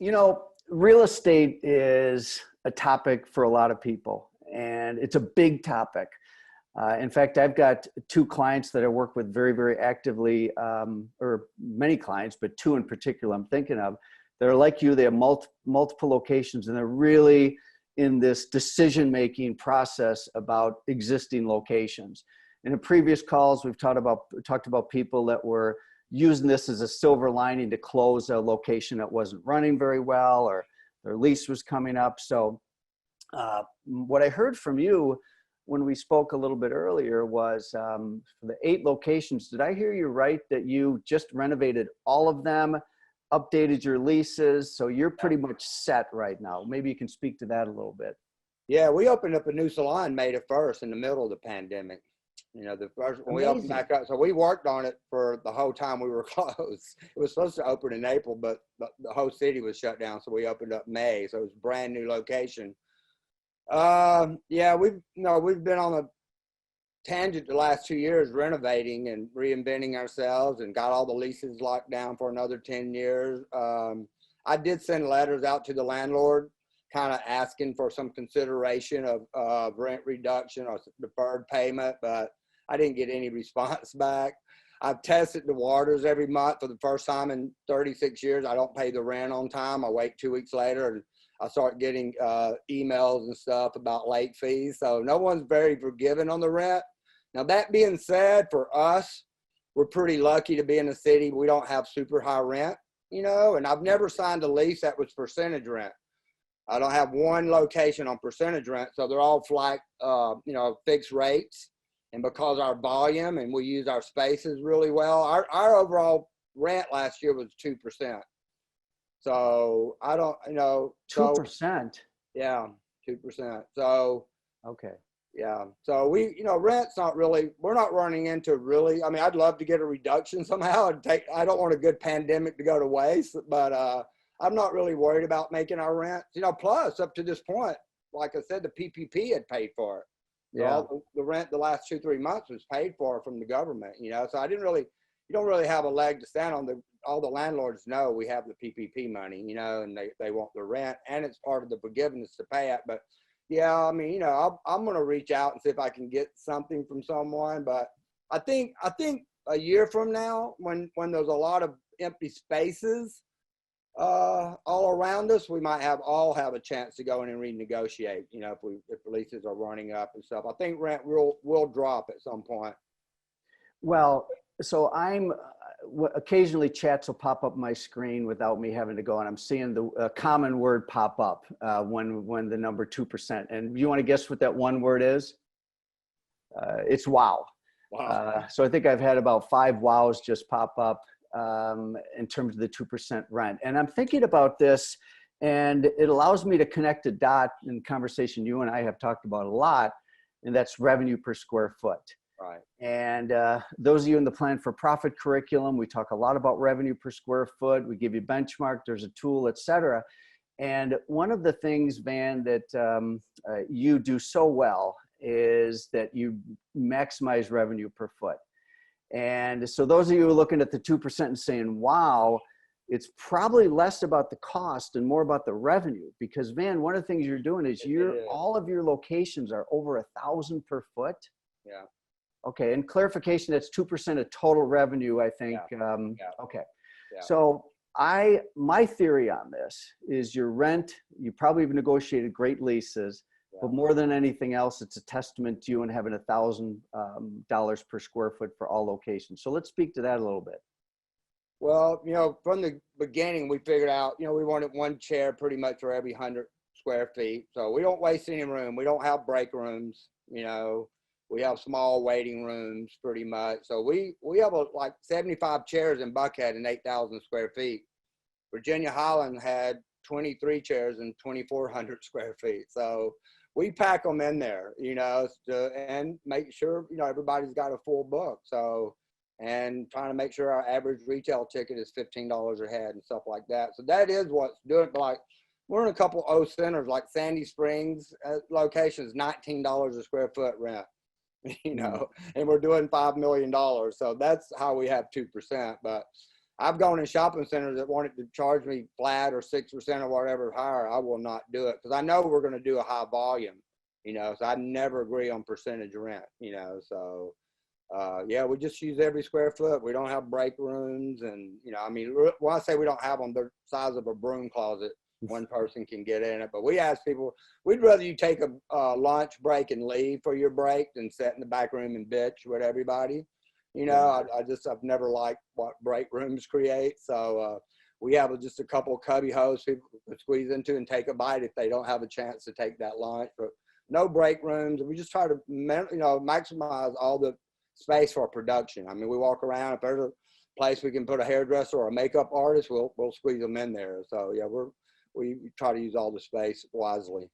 You know, real estate is a topic for a lot of people, and it's a big topic. In fact, I've got two clients that I work with very, very actively, or many clients, but two in particular I'm thinking of. They're like you, they have multiple locations, and they're really in this decision-making process about existing locations. And in previous calls, we've talked about people that were using this as a silver lining to close a location that wasn't running very well, or their lease was coming up. So what I heard from you when we spoke a little bit earlier was for the 8 locations, did I hear you right that you just renovated all of them, updated your leases, so you're pretty much set right now? Maybe you can speak to that a little bit. Yeah, we opened up a new salon May the 1st in the middle of the pandemic. You know, the first when we opened back up, so we worked on it for the whole time we were closed. It was supposed to open in April, but the whole city was shut down, so we opened up May. So it was a brand new location. Yeah, we've been on a tangent the last 2 years, renovating and reinventing ourselves, and got all the leases locked down for another 10 years. I did send letters out to the landlord, kind of asking for some consideration of rent reduction or deferred payment, but I didn't get any response back. I've tested the waters every month for the first time in 36 years. I don't pay the rent on time. I wait 2 weeks later, and I start getting emails and stuff about late fees. So no one's very forgiving on the rent. Now, that being said, for us, we're pretty lucky to be in a city. We don't have super high rent, you know, and I've never signed a lease that was percentage rent. I don't have one location on percentage rent, so they're all flat, you know, fixed rates. And because our volume and we use our spaces really well, our overall rent last year was 2%. So I don't, you know, 2%. Yeah, 2%. So okay. Yeah. So we, you know, rent's not really, we're not running into really, I mean, I'd love to get a reduction somehow and I don't want a good pandemic to go to waste, but I'm not really worried about making our rent, you know, plus up to this point, like I said, the PPP had paid for it. So Yeah. all the rent the last 2-3 months was paid for from the government, you know, so I didn't really, you don't really have a leg to stand on. All the landlords know we have the PPP money, you know, and they want the rent, and it's part of the forgiveness to pay it. But yeah, I mean, you know, I'm going to reach out and see if I can get something from someone. But I think a year from now, when there's a lot of empty spaces all around us, we might all have a chance to go in and renegotiate, you know, if leases are running up and stuff. I think rent will drop at some point. Well, so occasionally chats will pop up my screen without me having to go, and I'm seeing the common word pop up when the number 2%. And you want to guess what that one word is? It's wow. Wow. So I think I've had about 5 wows just pop up in terms of the 2% rent. And I'm thinking about this, and it allows me to connect a dot in conversation you and I have talked about a lot, and that's revenue per square foot. Right. And those of you in the Plan for Profit curriculum, we talk a lot about revenue per square foot. We give you benchmark, there's a tool, et cetera. And one of the things, Van, that you do so well is that you maximize revenue per foot. And so those of you who are looking at the 2% and saying, wow, it's probably less about the cost and more about the revenue. Because, Van, one of the things you're doing is all of your locations are over 1,000 per foot. Yeah. Okay, and clarification, that's 2% of total revenue, I think. Yeah. Okay, Yeah. so my theory on this is your rent, you probably have negotiated great leases, but more than anything else, it's a testament to you and having $1,000 per square foot for all locations. So let's speak to that a little bit. Well, you know, from the beginning, we figured out, you know, we wanted one chair pretty much for every 100 square feet. So we don't waste any room. We don't have break rooms, you know. We have small waiting rooms pretty much. So we have like 75 chairs in Buckhead and 8,000 square feet. Virginia Highland had 23 chairs and 2,400 square feet. So we pack them in there, you know, and make sure, you know, everybody's got a full book. So, and trying to make sure our average retail ticket is $15 a head and stuff like that. So that is what's doing. Like, we're in a couple O centers like Sandy Springs locations, $19 a square foot rent. You know, and we're doing $5 million. So that's how we have 2%. But I've gone in shopping centers that wanted to charge me flat or 6% or whatever higher. I will not do it because I know we're going to do a high volume, you know, so I never agree on percentage rent, you know, so yeah, we just use every square foot. We don't have break rooms, and you know, I mean, when I say we don't have them, they're the size of a broom closet. One person can get in it. But we ask people, we'd rather you take a lunch break and leave for your break than sit in the back room and bitch with everybody. You know, I've never liked what break rooms create. So we have just a couple of cubby holes people can squeeze into and take a bite if they don't have a chance to take that lunch. But no break rooms. We just try to, you know, maximize all the space for production. I mean, we walk around. If there's a place we can put a hairdresser or a makeup artist, we'll squeeze them in there. So yeah, we try to use all the space wisely.